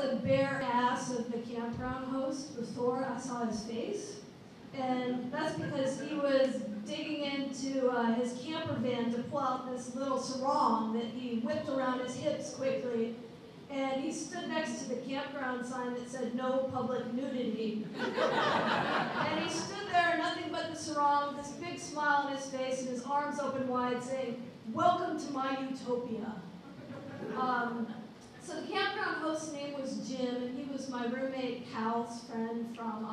the bare ass of the campground host before I saw his face. And that's because he was digging into his camper van to pull out this little sarong that he whipped around his hips quickly. And he stood next to the campground sign that said, "No public nudity." And he stood there, nothing but the sarong, with this big smile on his face and his arms open wide, saying, "Welcome to my utopia." So the campground host's name was Jim, and he was my roommate Cal's friend from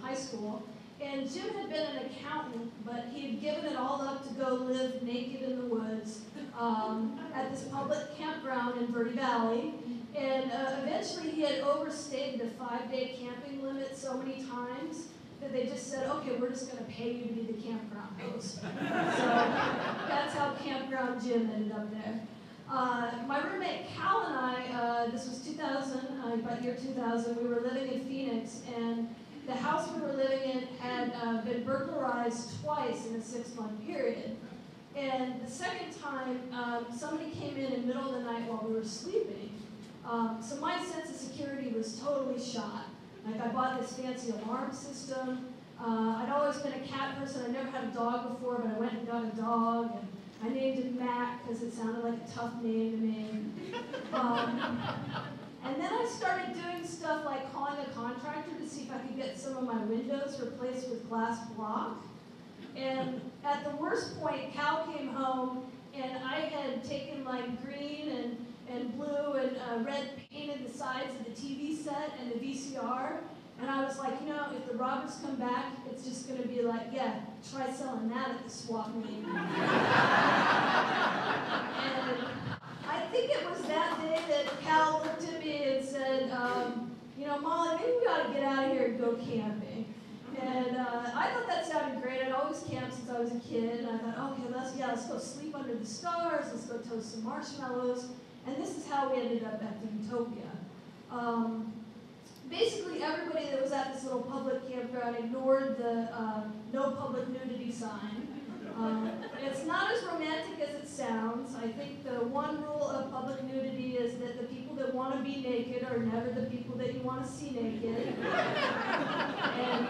high school. And Jim had been an accountant, but he had given it all up to go live naked in the woods at this public campground in Verde Valley. And eventually he had overstayed the 5-day camping limit so many times that they just said, "Okay, we're just going to pay you to be the campground host." So that's how Campground Jim ended up there. My roommate Cal and I, this was 2000, about year 2000, we were living in Phoenix, and the house we were living in had been burglarized twice in a 6-month period. And the second time, somebody came in the middle of the night while we were sleeping. So my sense of security was totally shot. Like, I bought this fancy alarm system. I'd always been a cat person. I never had a dog before, but I went and got a dog. And I named him Mac because it sounded like a tough name to me. And then I started doing stuff like calling a contractor to see if I could get some of my windows replaced with glass block. And at the worst point, Cal came home, and I had taken like green and blue and red painted the sides of the TV set and the VCR. And I was like, you know, if the robbers come back, it's just going to be like, yeah, try selling that at the swap meet. And I think it was that day that Cal looked at me and said, you know, "Molly, maybe we ought to get out of here and go camping." And I thought that sounded great. I'd always camped since I was a kid. And I thought, okay, let's go sleep under the stars. Let's go toast some marshmallows. And this is how we ended up at the Utopia. Basically, everybody that was at this little public campground ignored the no public nudity sign. It's not as romantic as it sounds. I think the one rule of public nudity is that the people that want to be naked are never the people that you want to see naked. And,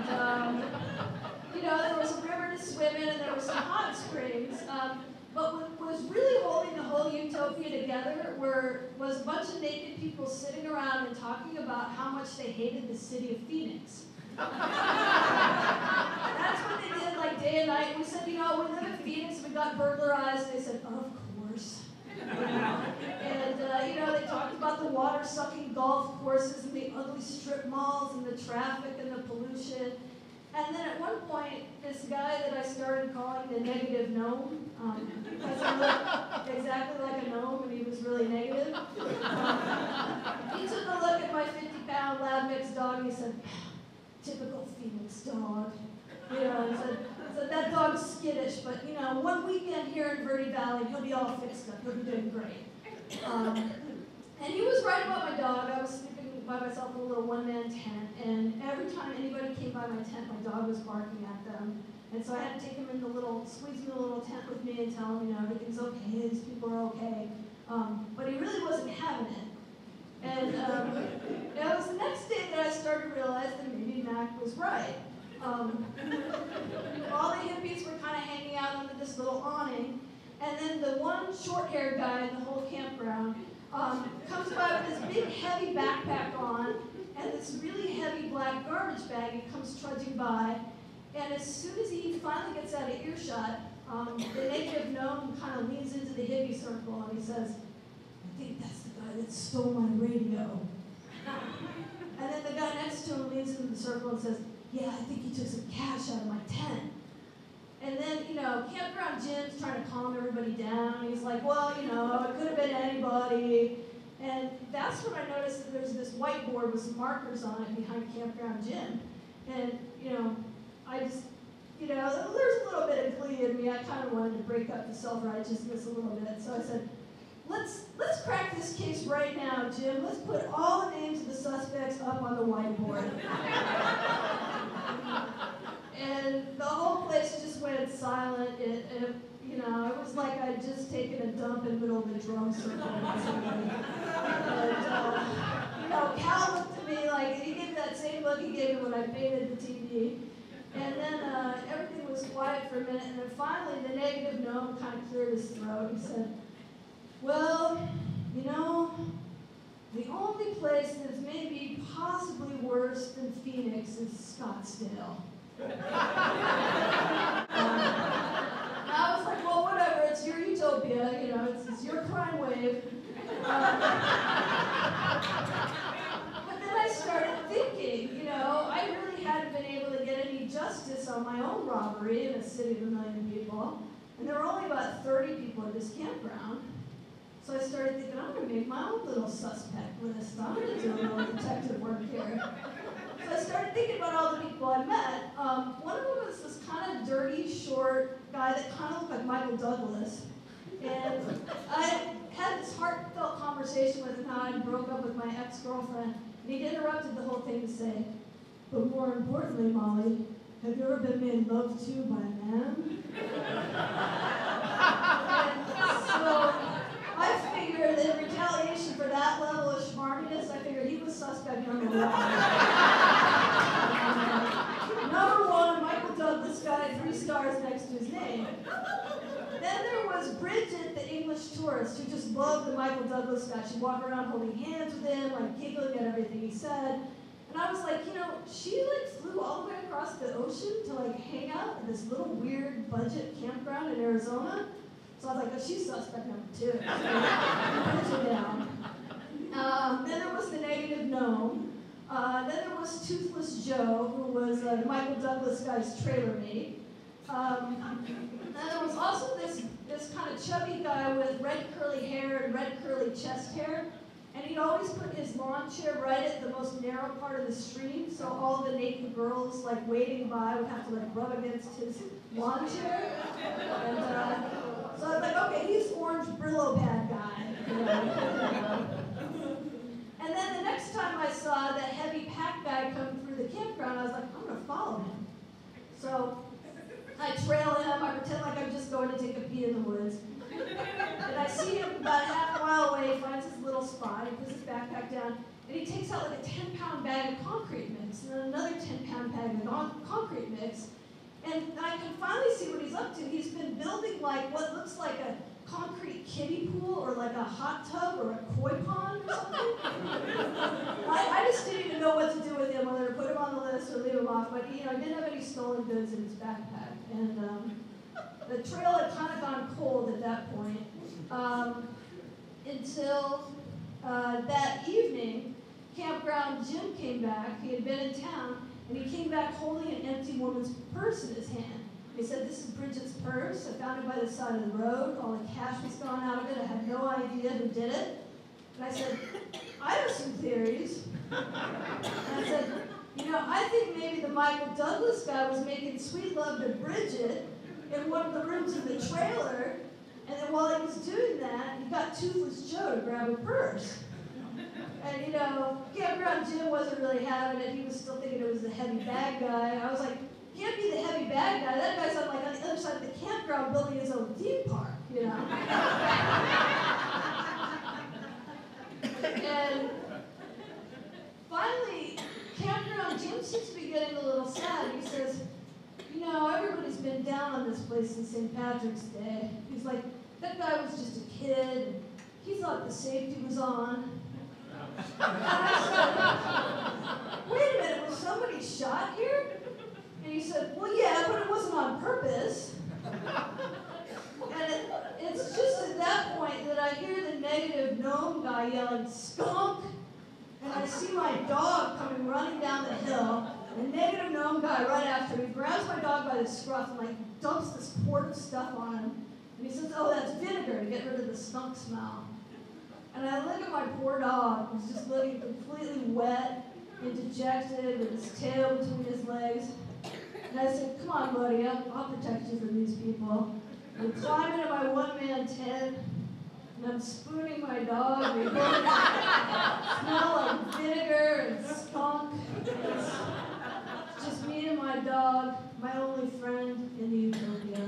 you know, there was a river to swim in and there were some hot springs. But what was really holding the whole utopia together was a bunch of naked people sitting around and talking about how much they hated the city of Phoenix. That's what they did, like, day and night. We said, you know, we live in Phoenix, we got burglarized. They said, of course. And, you know, they talked about the water-sucking golf courses and the ugly strip malls and the traffic and the pollution. And then at one point, this guy that I started calling the negative gnome, because he looked exactly like a gnome and he was really negative, he took a look at my 50-pound lab mix dog and he said, "Typical Phoenix dog." You know, he said, "That dog's skittish, but, you know, one weekend here in Verde Valley, he'll be all fixed up. He'll be doing great." And he was right about my dog. I was sleeping by myself in a little one-man tent, and every time anybody came by my tent, my dog was barking at them. And so I had to take him in squeeze him in the little tent with me and tell him, you know, everything's okay, these people are okay. But he really wasn't having it. And it was the next day that I started to realize that maybe Mac was right. All the hippies were kind of hanging out under this little awning, and then the one short-haired guy in the whole campground comes by with this big heavy backpack on and this really heavy black garbage bag. He comes trudging by, and as soon as he finally gets out of earshot, the negative gnome kind of leans into the hippie circle and he says, "I think that's the guy that stole my radio." And then the guy next to him leans into the circle and says, "Yeah, I think he took some cash out of my tent." And then, you know, Campground Jim's trying to calm everybody down. He's like, "Well, you know, it could have been anybody." And that's when I noticed that there's this whiteboard with some markers on it behind Campground Jim. And, you know, I just, you know, there's a little bit of glee in me. I kind of wanted to break up the self-righteousness a little bit. So I said, let's crack this case right now, Jim. Let's put all the names of the suspects up on the whiteboard. And the whole place just went silent. You You know, it was like I'd just taken a dump in the middle of the drum circle. And, you know, Cal looked at me like, he gave me that same look he gave me when I painted the TV. And then everything was quiet for a minute, and then finally the negative gnome kind of cleared his throat. He said, well, you know, the only place that's maybe possibly worse than Phoenix is Scottsdale. I was like, well, whatever, it's your utopia, you know, it's your crime wave. But then I started thinking, you know, I really hadn't been able to get any justice on my own robbery in a city of 1 million people, and there were only about 30 people at this campground. So I started thinking, I'm going to make my own little suspect list. I'm going to do a little detective work here. So I started thinking about all the people I met. One of them was this kind of dirty, short guy that kind of looked like Michael Douglas. And I had this heartfelt conversation with him how I broke up with my ex-girlfriend. And he interrupted the whole thing to say, but more importantly, Molly, have you ever been made love to by a man? And so I figured in retaliation for that level of schmarminess, I figured he was suspect number 1. Number 1, Michael Douglas guy, 3 stars next to his name. Then there was Bridget, the English tourist, who just loved the Michael Douglas guy. She'd walk around holding hands with him, like giggling at everything he said. And I was like, you know, she like flew all the way across the ocean to like hang out at this little weird budget campground in Arizona. So I was like, oh, she's suspect number 2. Put her down. Then there was the negative gnome. Then there was Toothless Joe, who was the Michael Douglas guy's trailer mate. And there was also this kind of chubby guy with red curly hair and red curly chest hair. And he'd always put his lawn chair right at the most narrow part of the stream, so all the naked girls like waiting by would have to like rub against his lawn chair. And so I was like, okay, he's orange Brillo pad guy. You know? And then the next time I saw that heavy pack guy come through the campground, I was like, I'm gonna follow him. So I trail him, I pretend like I'm just going to take a pee in the woods. And I see him about half a mile away, he finds his little spot, he puts his backpack down, and he takes out like a 10-pound bag of concrete mix, and then another 10-pound bag of concrete mix. And I can finally see what he's up to. He's been building like what looks like a concrete kiddie pool or like a hot tub or a koi pond or something. I just didn't even know what to do with him, whether to put him on the list or leave him off, but you know, he didn't have any stolen goods in his backpack. And the trail had kind of gone cold at that point until that evening, Campground Jim came back. He had been in town, and he came back holding an empty woman's purse in his hand. He said, this is Bridget's purse. I found it by the side of the road. All the cash was gone out of it. I had no idea who did it. And I said, I have some theories. And I said, you know, I think maybe the Michael Douglas guy was making sweet love to Bridget in one of the rooms of the trailer, and then while he was doing that, he got Toothless Joe to grab a purse. And you know, Campground Jim wasn't really having it. He was still thinking it was the heavy bag guy. I was like, can't be the heavy bag guy. That guy's on like on the other side of the campground building his own theme park, you know? And finally, Campground Jim seems to be getting a little sad. He says, you know, everybody's been down on this place since St. Patrick's Day. He's like, that guy was just a kid. He thought the safety was on. And I said, wait a minute, was somebody shot here? And he said, well, yeah, but it wasn't on purpose. And it's just at that point that I hear the negative gnome guy yelling, skunk! And I see my dog coming running down the hill. And the negative gnome guy right after me grabs my dog by the scruff and like dumps this quart of stuff on him. And he says, oh, that's vinegar to get rid of the skunk smell. And I look at my poor dog, who's just looking completely wet and dejected with his tail between his legs. And I said, come on, buddy, I'll protect you from these people. And I climb into my one-man tent, and I'm spooning my dog. We both smell like vinegar and skunk. It's just me and my dog, my only friend in the utopia.